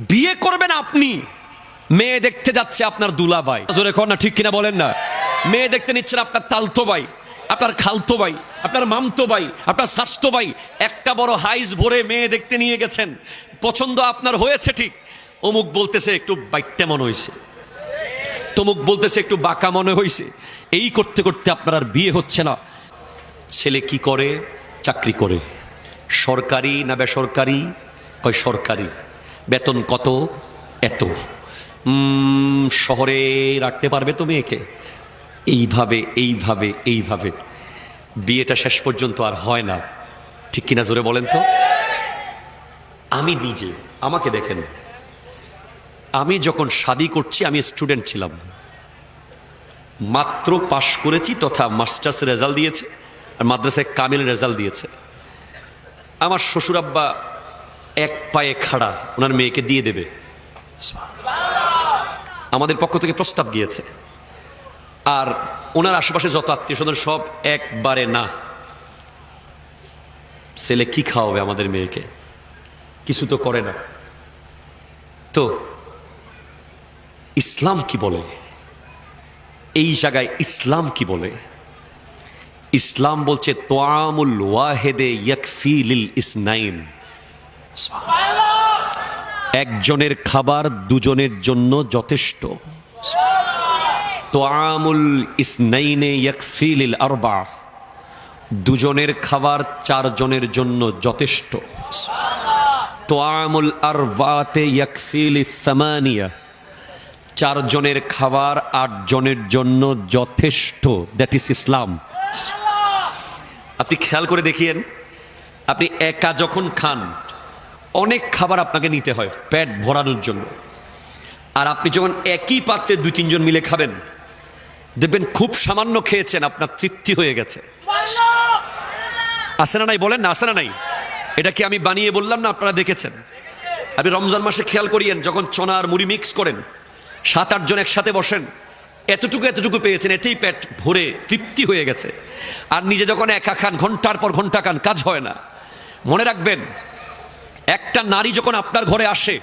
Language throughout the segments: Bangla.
বিয়ে করবেন আপনি, মেয়ে দেখতে যাচ্ছে আপনার দুলাভাই, জোরে কর না ঠিক কিনা বলেন না। মেয়ে দেখতে নিচ্ছেন আপনার তালতো ভাই, আপনার খালতো ভাই, আপনার মামতো ভাই, আপনার শাস্তো ভাই, একটা বড় হাইস ভরে মেয়ে দেখতে নিয়ে গেছেন, পছন্দ আপনার হয়েছে ঠিক, অমুক বলতেছে একটু বাইকটা মনে হয়েছে, তমুক বলতেছে একটু বাঁকা মনে হয়েছে, এই করতে করতে আপনার আর বিয়ে হচ্ছে না। ছেলে কি করে? চাকরি করে। সরকারি না বেসরকারি? কয় সরকারি। বেতন কত? এত। শহরে রাখতে পারবে তো মেয়েকে? এইভাবে এইভাবে এইভাবে বিয়েটা শেষ পর্যন্ত আর হয় না, ঠিক কিনা জোরে বলেন তো। আমি নিজে, আমাকে দেখেন, আমি যখন শাদি করছি আমি স্টুডেন্ট ছিলাম, মাত্র পাশ করেছি তথা মাস্টার্স রেজাল্ট দিয়েছে আর মাদ্রাসায় কামিল রেজাল্ট দিয়েছে। আমার শ্বশুর আব্বা এক পায়ে খাড়া, ওনার মেয়েকে দিয়ে দেবে, আমাদের পক্ষ থেকে প্রস্তাব গিয়েছে। আর ওনার আশেপাশে যত আত্মীয় স্বজন সব একবারে না। ছেলে কি খাওয়াবে আমাদের মেয়েকে? কিছু তো করে না। তো ইসলাম কি বলে? এই জায়গায় ইসলাম কি বলে? ইসলাম বলছে তোয়ামুল ওয়াহেদে ইয়াকফি লিল ইসনাইন, একজনের খাবার দুজনের জন্য যথেষ্ট। তোয়ামুল ইসনাইনে ইয়াকফি লিল আরবা, দুজনের খাবার চারজনের জন্য যথেষ্ট। তোয়ামুল আরবাতে ইয়াকফি লিস সামানিয়া, চারজনের খাবার আটজনের জন্য যথেষ্ট। দ্যাট ইজ ইসলাম। আপনি খেয়াল করে দেখিয়েন, আপনি একা যখন খান অনেক খাবার আপনাকে নিতে হয় পেট ভরানোর জন্য, আর আপনি যখন একই পাত্রে দুই তিনজন মিলে খাবেন দেখবেন খুব সামান্য খেয়েছেন, আপনার তৃপ্তি হয়ে গেছে। আসে না নাই বলেন না, আসে না নাই? এটা কি আমি বানিয়ে বললাম না, আপনারা দেখেছেন। আপনি রমজান মাসে খেয়াল করিয়েন, যখন চনা আর মুড়ি মিক্স করেন, 7-8 জন একসাথে বসেন, এতটুকু এতটুকু পেয়েছেন, এতেই পেট ভরে তৃপ্তি হয়ে গেছে। আর নিজে যখন একা খান, ঘন্টার পর ঘন্টা খান, কাজ হয় না। মনে রাখবেন, একটা নারী যখন আপনার ঘরে আসে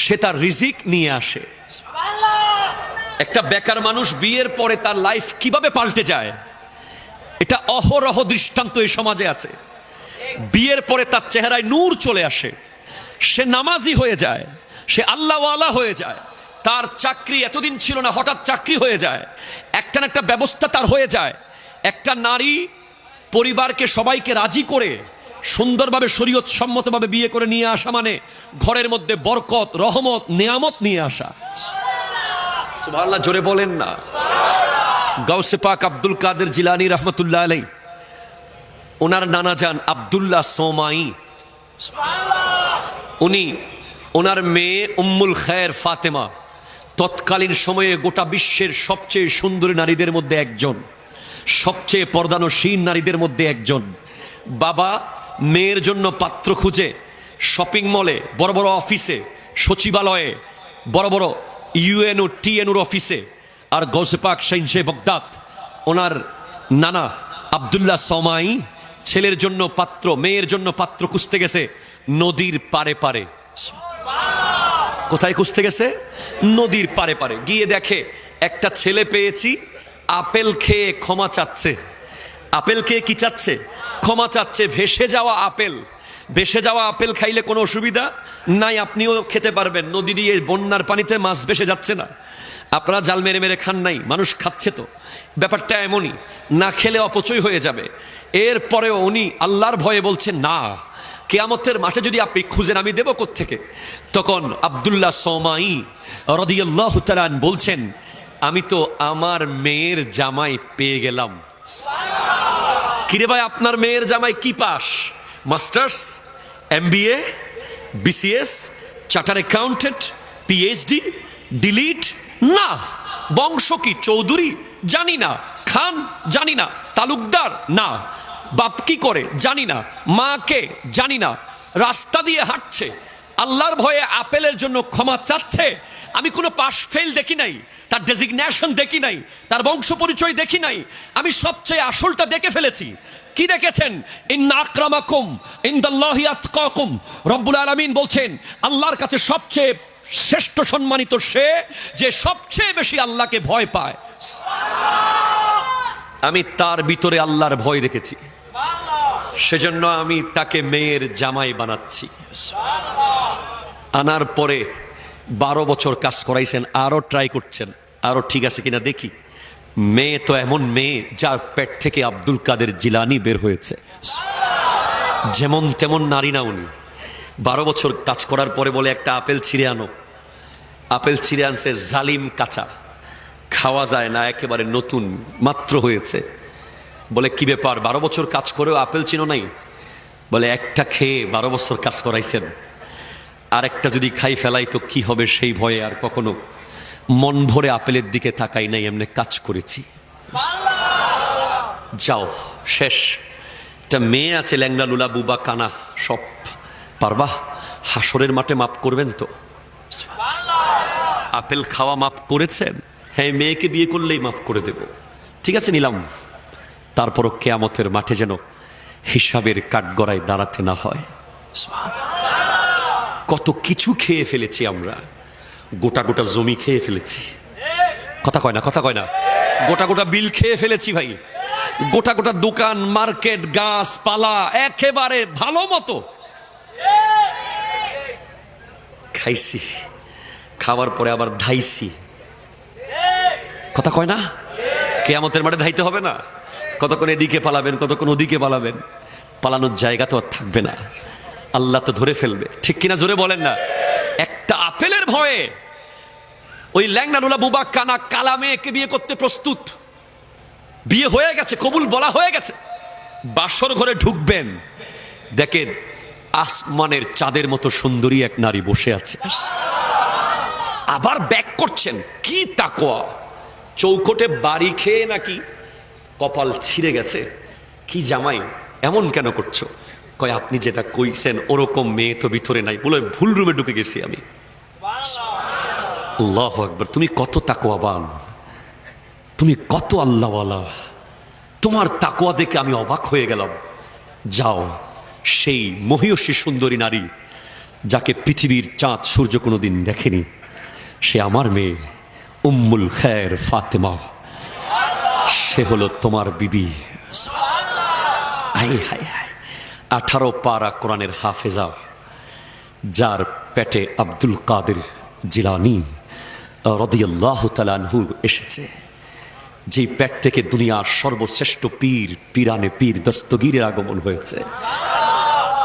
সে তার রিজিক নিয়ে আসে। একটা বেকার মানুষ বিয়ের পরে তার লাইফ কিভাবে পাল্টে যায়, এটা অহরহ দৃষ্টান্ত এই সমাজে আছে। বিয়ের পরে তার চেহারায় নূর চলে আসে, সে নামাজি হয়ে যায়, সে আল্লাহওয়ালা হয়ে যায়। তার চাকরি এতদিন ছিল না, হঠাৎ চাকরি হয়ে যায়, একটা না একটা ব্যবস্থা তার হয়ে যায়। একটা নারী পরিবারকে সবাইকে রাজি করে সুন্দরভাবে শরীয়ত সম্মতভাবে বিয়ে করে নিয়ে আসা মানে ঘরের মধ্যে বরকত, রহমত, নেয়ামত নিয়ে আসা। সুবহানাল্লাহ জোরে বলেন না। গাউসে পাক আব্দুল কাদের জিলানী রহমতুল্লাহ আলাই, ওনার নানা যান আব্দুল্লাহ সোমাই, উনি ওনার মেয়ে উম্মুল খায়ের ফাতেমা তৎকালীন সময়ে গোটা বিশ্বের সবচেয়ে সুন্দরী নারীদের মধ্যে একজন, সবচেয়ে পর্দানশীল নারীদের মধ্যে একজন। বাবা মেয়ের জন্য পাত্র খুঁজে শপিং মলে, বড় বড় অফিসে, সচিবালয়ে, বড় বড় ইউএনও টিএনওর অফিসে, আর গৌসে পাক শাইনশে বগদাদ ওনার নানা আব্দুল্লাহ সোমাই ছেলের জন্য পাত্র, মেয়ের জন্য পাত্র খুঁজতে গেছে নদীর পারে পারে। কোথায় খুঁজতে গেছে? নদীর পারে পারে। গিয়ে দেখে একটা ছেলে পেয়েছি, আপেল খেয়ে ক্ষমা চাচ্ছে। আপেল খেয়ে কি চাচ্ছে? ক্ষমা চাচ্ছে। ভেসে যাওয়া আপেল, ভেসে যাওয়া আপেল খাইলে কোনো অসুবিধা নাই, আপনিও খেতে পারবেন। নদী দিয়ে বন্যার পানিতে মাছ ভেসে যাচ্ছে না, আপনারা জাল মেরে মেরে খান নাই, মানুষ খাচ্ছে। তো ব্যাপারটা এমনই, না খেলে অপচয় হয়ে যাবে। এরপরেও উনি আল্লাহর ভয়ে বলছেন না, কিয়ামতের মাঠে যদি আপনি খুঁজেন আমি দেব কোত্থেকে? তখন আব্দুল্লাহ সোমাই রাদিয়াল্লাহু তাআলা বলছেন, আমি তো আমার মেয়ের জামাই পেয়ে গেলাম। কিরে ভাই, আপনার মেয়ের জামাই কি pass? Masters, MBA, BCS, charter accountant, PhD, delete? না। বংশ কি? চৌধুরী? জানি না। খান? জানি না। তালুকদার? না। বাপ কি করে? জানি না। মা কে? জানি না। রাস্তা দিয়ে হাঁটছে, আল্লাহর ভয়ে আপেলের জন্য ক্ষমা চাচ্ছে। আমি কোনো পাস ফেল দেখি নাই, তার ডেজিগনেশন দেখি নাই, তার বংশ পরিচয় দেখি নাই, আমি সবচেয়ে আসলটা দেখে ফেলেছি। কি দেখেছেন? ইন্না আকরামাকুম ইনদাল্লাহি আতকাকুম। রব্বুল আলামিন বলছেন আল্লাহর কাছে সবচেয়ে শ্রেষ্ঠ সম্মানিত সে যে সবচেয়ে বেশি আল্লাহকে ভয় পায়। আমি তার ভিতরে আল্লাহর ভয় দেখেছি, সেজন্য আমি তাকে মেয়ের জামাই বানাচ্ছি। আনার পরে 12 বছর কাজ করাইছেন, আরো ট্রাই করছেন আরো ঠিক আছে কিনা দেখি। মেয়ে তো এমন মেয়ে যার পেট থেকে আব্দুল কাদের জিলানী বের হয়েছে। যেমন তেমন নারী না উনি। 12 বছর কাজ করার পরে বলে একটা আপেল ছিঁড়ে আনো। আপেল ছিঁড়ে আনছে, জালিম কাঁচা, খাওয়া যায় না, একেবারে নতুন মাত্র হয়েছে। বলে কি ব্যাপার, 12 বছর কাজ করেও আপেল চিনো নাই? বলে একটা খেয়ে 12 বছর কাজ করাইছেন, আর একটা যদি খাই ফেলাই তো কি হবে সেই ভয়ে আর কখনো মন ভরে আপেলের দিকে তাকাই নাই, এমনি কাজ করেছি। যাও শেষ। একটা মেয়ে আছে ল্যাংড়া লুলা বুবা কানা সব, পারবা? হাসরের মাঠে মাপ করবেন তো? আপেল খাওয়া মাপ করেছেন? হ্যাঁ, মেয়েকে বিয়ে করলেই মাফ করে দেব, ঠিক আছে নিলাম। তারপরও কিয়ামতের মাঠে যেন হিসাবের কাঠগড়ায় দাঁড়াতে না হয়। কত কিছু খেয়ে ফেলেছি আমরা, গোটা গোটা জমি খেয়ে ফেলেছি, কথা কয় না, কথা কয় না, গোটা গোটা বিল খেয়ে ফেলেছি ভাই, গোটা গোটা দোকান মার্কেট গাছপালা একেবারে ভালো মতো খাইছি, খাওয়ার পরে আবার ধাইছি, কথা কয় না? কিয়ামতের মাঠে ধাইতে হবে না? কতক্ষণ এদিকে পালাবেন, কতক্ষণ ওদিকে পালাবেন, পালানোর জায়গা তো আর থাকবে না, আল্লাহ তো ধরে ফেলবে, ঠিক কিনা জোরে বলেন না? একটা আপেলের ভয়ে ওই ল্যাংড়া বুবা কানা কালা মেয়েকে বিয়ে করতে প্রস্তুত। বিয়ে হয়ে গেছে, কবুল বলা হয়ে গেছে, বাসর ঘরে ঢুকবেন, দেখেন আসমানের চাঁদের মতো সুন্দরী এক নারী বসে আছে, আবার ব্যাক করছেন। কি তাকওয়া! চৌকোটে বাড়ি খেয়ে নাকি কপাল ছিঁড়ে গেছে। কি জামাই এমন কেন করছো? কয় আপনি যেটা কইছেন ওরকম মেয়ে তো ভিতরে নাই, বলে ভুল রুমে ঢুকে গেছি আমি। আল্লাহু আকবার! তুমি কত তাকওয়াবান, তুমি কত আল্লাহওয়ালা, তোমার তাকওয়া দেখে আমি অবাক হয়ে গেলাম। যাও, সেই মহিয়সী সুন্দরী নারী যাকে পৃথিবীর চাঁদ সূর্য কোনোদিন দেখেনি, সে আমার মেয়ে উম্মুল খায়ের ফাতেমা, সে হলো তোমার বিবি। হায় হায় হায়! 18 পারা কোরআনের হাফেজা, যার পেটে আব্দুল কাদের জিলানী রাদিয়াল্লাহু তাআলা আনহু এসেছে, যেই পেট থেকে দুনিয়ার সর্বশ্রেষ্ঠ পীর পীরানে পীর দস্তগীরের আগমন হয়েছে,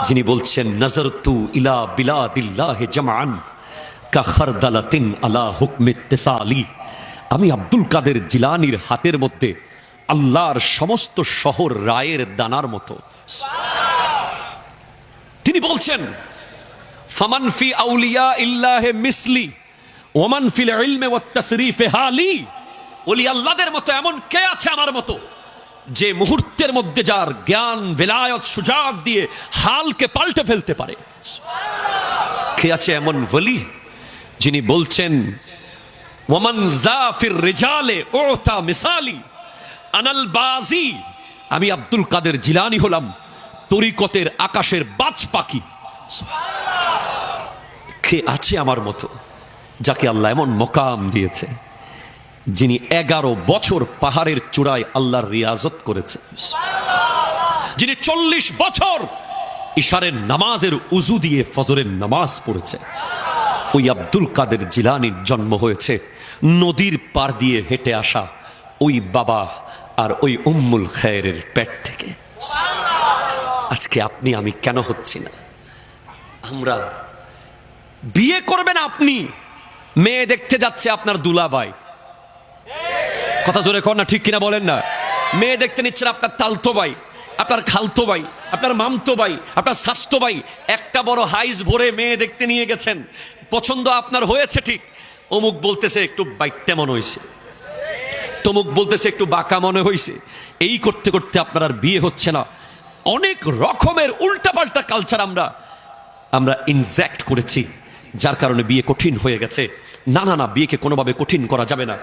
যিনি বলছেন নাজারতু ইলা বিলাদিল্লাহি জামআন কা খারদালাতিন আলা হুকমি ইত্তিসালি। আমি আব্দুল কাদের জিলানীর হাতের মধ্যে আল্লাহর সমস্ত শহর রায়ের দানার মতো। তিনি বলছেন ফামান ফি আউলিয়া ইল্লাহি মিসলি ওমান ফিল ইলমি ওয়াত তাসরিফে হালি। ওলি আল্লাহদের মতো এমন কে আছে আমার মতো, যে মুহূর্তের মধ্যে যার জ্ঞান বেলায়ত সুজাত দিয়ে হালকে পাল্টে ফেলতে পারে? কে আছে এমন ওলি যিনি বলছেন ওমান জাফির রিজালে ওতা মিসালি আনাল বাজি। আমি আব্দুল কাদের জিলানী হলাম তরিকতের আকাশের বাজ পাখি। কে আছে আমার মতো যাকে আল্লাহ এমন মকাম দিয়েছে, যিনি 11 বছর পাহাড়ের চূড়ায় আল্লাহর রিয়াজত করেছে, যিনি 40 বছর ইশারের নামাজের উজু দিয়ে ফজরের নামাজ পড়েছে। ওই আব্দুল কাদের জিলানীর জন্ম হয়েছে নদীর পার দিয়ে হেঁটে আসা ওই বাবা আর ওই উম্মুল খায়েরের পেট থেকে। আজকে আপনি আমি কেন হচ্ছি না? আমরা বিয়ে করবেন, আপনি মেয়ে দেখতে যাচ্ছে আপনার দুলাভাই, কথা জোরে কর না, ঠিক কিনা বলেন না? মেয়ে দেখতে নিচ্ছেন আপনার তালতো ভাই, আপনার খালতো ভাই, আপনার মামতো ভাই, আপনার শাস্তো ভাই, একটা বড় হাইজ ভরে মেয়ে দেখতে নিয়ে গেছেন, পছন্দ আপনার হয়েছে ঠিক, অমুক বলতেছে একটু বাইকটা মনে হয়েছে, তমুক বলতেছে একটু বাঁকা মনে হয়েছে, এই করতে করতে আপনার আর বিয়ে হচ্ছে না। অনেক রকমের উল্টাপাল্টা কালচার আমরা ইনজেক্ট করেছি, যার কারণে বিয়ে কঠিন হয়ে গেছে। না না না, বিয়েকে কোনোভাবে কঠিন করা যাবে না।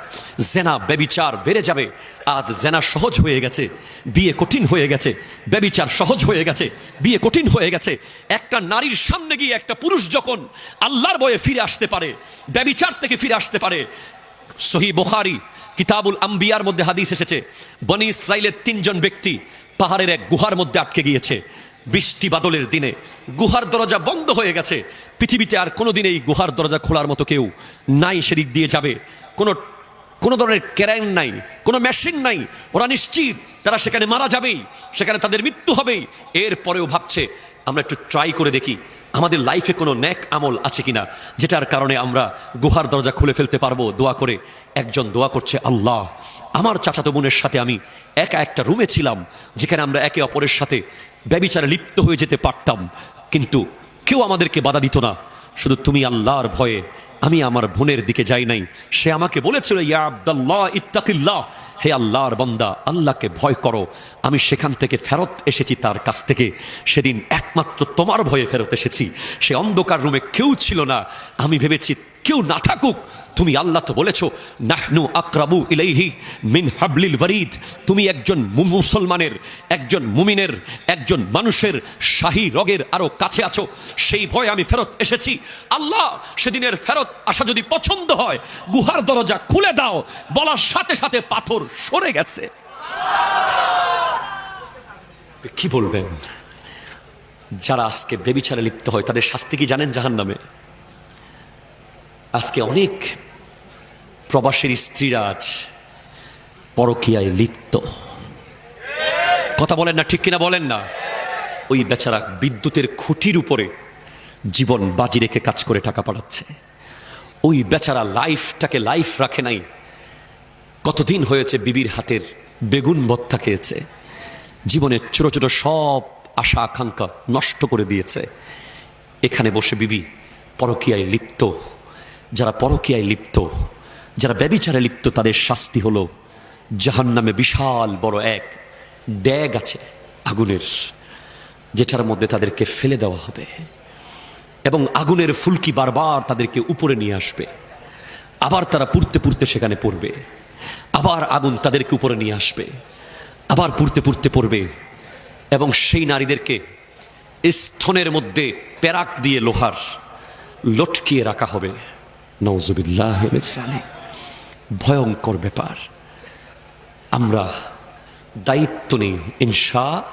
জেনা ব্যভিচার বেড়ে যাবে। আজ জেনা সহজ হয়ে গেছে, বিয়ে কঠিন হয়ে গেছে। ব্যভিচার সহজ হয়ে গেছে, বিয়ে কঠিন হয়ে গেছে। একটা নারীর সামনে গিয়ে একটা পুরুষ যখন আল্লাহর ভয়ে ফিরে আসতে পারে, ব্যভিচার থেকে ফিরে আসতে পারে। সহিহ বুখারী কিতাবুল আম্বিয়ার মধ্যে হাদিস এসেছে, বনি ইসরাইলের 3 জন ব্যক্তি পাহাড়ের এক গুহার মধ্যে আটকে গিয়েছে। বৃষ্টি বাদলের দিনে গুহার দরজা বন্ধ হয়ে গেছে। পৃথিবীতে আর কোনোদিন এই গুহার দরজা খোলার মতো কেউ নাই, সেদিক দিয়ে যাবে। কোনো ধরনের ক্যারেন নাই, কোনো মেশিন নাই। ওরা নিশ্চিত তারা সেখানে মারা যাবেই, সেখানে তাদের মৃত্যু হবেই। এরপরেও ভাবছে আমরা একটু ট্রাই করে দেখি আমাদের লাইফে কোনো নেক আমল আছে কিনা, যেটার কারণে আমরা গুহার দরজা খুলে ফেলতে পারবো। দোয়া করে একজন দোয়া করছে, আল্লাহ, আমার চাচাতো বোনের সাথে আমি একা একটা রুমে ছিলাম, যেখানে আমরা একে অপরের সাথে ব্যভিচারে লিপ্ত হয়ে যেতে পারতাম, কিন্তু কেউ আমাদেরকে বাধা দিত না। শুধু তুমি আল্লাহর ভয়ে আমি আমার বোনের দিকে যাই নাই। সে আমাকে বলেছিল, ইয়া আব্দুল্লাহ ইত্তাকিল্লাহ, হে আল্লাহর বান্দা, আল্লাহকে ভয় করো। আমি সেখান থেকে ফেরত এসেছি তার কাছ থেকে। সেদিন একমাত্র তোমার ভয়ে ফেরত এসেছি। সে অন্ধকার রুমে কেউ ছিল না। আমি ভেবেছি কেউ না থাকুক, তুমি আল্লাহ তো বলেছো নাহনু আকরাবু ইলাইহি মিন হাবলিল ওয়ারিদ। তুমি একজন মুসলমানের, একজন মুমিনের, একজন মানুষের শাহী রগের আরো কাছে আছো। সেই ভয়ে আমি ফেরত এসেছি। আল্লাহ, সেদিনের ফেরত আসা যদি পছন্দ হয়, গুহার দরজা খুলে দাও। বলার সাথে সাথে পাথর সরে গেছে। কি বলবেন? যারা আজকে ব্যভিচারে লিপ্ত হয় তাদের শাস্তি কি জানেন? জাহান্নামে। আজকে অনেক প্রবাসীর স্ত্রীরা আজ পরকীয়ায় লিপ্ত। কথা বলেন না, ঠিক কিনা বলেন না? ওই বেচারা বিদ্যুতের খুঁটির উপরে জীবন বাজি রেখে কাজ করে টাকা পাঠাচ্ছে। ওই বেচারা লাইফটাকে লাইফ রাখে নাই। কতদিন হয়েছে বিবির হাতের বেগুন ভর্তা খেয়েছে, জীবনের ছোট ছোট সব আশা আকাঙ্ক্ষা নষ্ট করে দিয়েছে। এখানে বসে বিবি পরকীয়ায় লিপ্ত। যারা পরকীয়ায় লিপ্ত, যারা ব্যভিচারে লিপ্ত, তাদের শাস্তি হলো জাহান্নামে বিশাল বড় এক ড্যাগ আছে আগুনের, যেটার মধ্যে তাদেরকে ফেলে দেওয়া হবে এবং আগুনের ফুলকি বারবার তাদেরকে উপরে নিয়ে আসবে। আবার তারা পুড়তে পুড়তে সেখানে পড়বে, আবার আগুন তাদেরকে উপরে নিয়ে আসবে, আবার পুড়তে পুড়তে পড়বে এবং সেই নারীদেরকে স্তনের মধ্যে পেরাক দিয়ে লোহার লটকিয়ে রাখা হবে। নাউজুবিল্লাহ, ভয়ঙ্কর ব্যাপার। আমরা দায়িত্ব নেই ইনশাআল্লাহ।